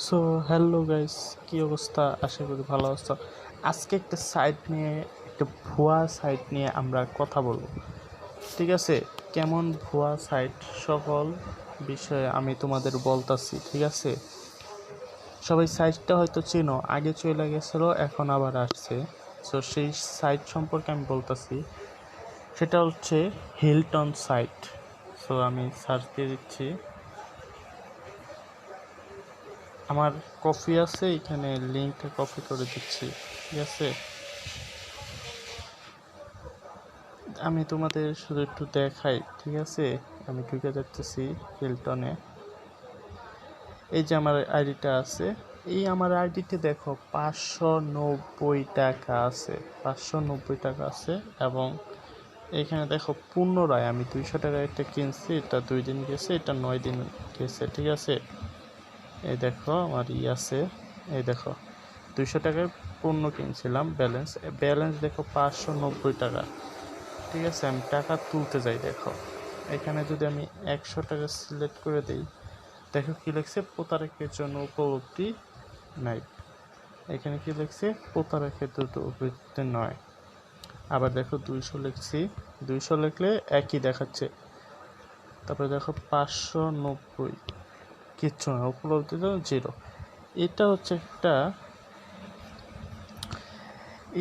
So hello guys, কি অবস্থা? আশা করি ভালো অবস্থা। আজকে একটা সাইট নিয়ে, একটা ভুয়া সাইট নিয়ে আমরা কথা বলবো। ঠিক আছে, কেমন ভুয়া সাইট সকল বিষয়ে আমি তোমাদের বলতাছি। ঠিক আছে, সবাই সাইটটা হয়তো চেনো, আগে চলে গেছিলো, এখন আবার আসছে। সো সেই সাইট সম্পর্কে আমি বলতাছি। সেটা হচ্ছে হিলটন সাইট। সো আমি সার্চ দিয়ে দিচ্ছি। আমার কপি আছে, এখানে লিঙ্কটা কপি করে দিচ্ছি। ঠিক আছে, আমি তোমাদের শুধু একটু দেখাই। ঠিক আছে, আমি ঢুকে যাচ্ছি হিলটনে। এই যে আমার আইডিটা আছে, এই আমার আইডিতে দেখো 590 টাকা আছে, 590 টাকা আছে। এবং এখানে দেখো পুনরায় আমি 200 টাকা একটা কিনছি, এটা 2 দিন গেছে, এটা 9 দিন গেছে। ঠিক আছে, এই দেখো আমার আছে, এই দেখো 200 টাকায় পণ্য কিনছিলাম। ব্যালেন্স দেখো 590 টাকা। ঠিক আছে, আমি টাকা তুলতে যাই, দেখো এখানে যদি আমি 100 টাকা সিলেক্ট করে দিই, দেখো কি লিখছে, প্রতারকের জন্য উপলব্ধি নাই। এখানে কি লিখছে, প্রতারকের উপলব্ধি নয়। আবার দেখো 200 লিখছি, 200 লিখলে একই দেখাচ্ছে। তারপরে দেখো 590, কিচ্ছু না, উপলব্ধি তো 0। এটা হচ্ছে একটা,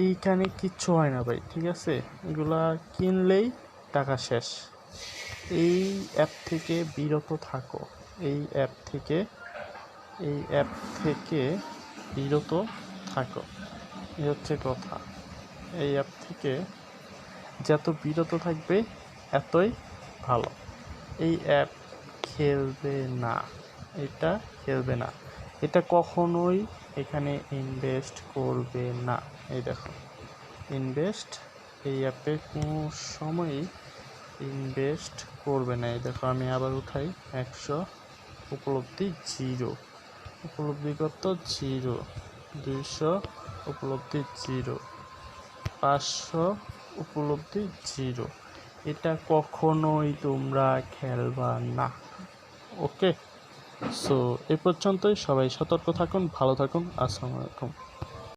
এইখানে কিচ্ছু হয় না ভাই। ঠিক আছে, এগুলা কিনলেই টাকা শেষ। এই অ্যাপ থেকে বিরত থাকো, এই অ্যাপ থেকে এই অ্যাপ থেকে বিরত থাকো, এই হচ্ছে কথা। এই অ্যাপ থেকে যত বিরত থাকবে এতই ভালো। এই অ্যাপ খেলবে না, এটা খেলবে না, এটা কখনোই এখানে ইনভেস্ট করবে না। এই দেখো ইনভেস্ট, এই অ্যাপে কোনো সময়ই ইনভেস্ট করবে না। এই দেখো আমি আবার উঠাই, 100 উপলব্ধি 0, উপলব্ধিগত 0, 200 উপলব্ধি 0, 500 উপলব্ধি 0। এটা কখনোই তোমরা খেলবা না। ওকে, সো এ পর্যন্তই। সবাই সতর্ক থাকুন, ভালো থাকুন। আসসালামু আলাইকুম।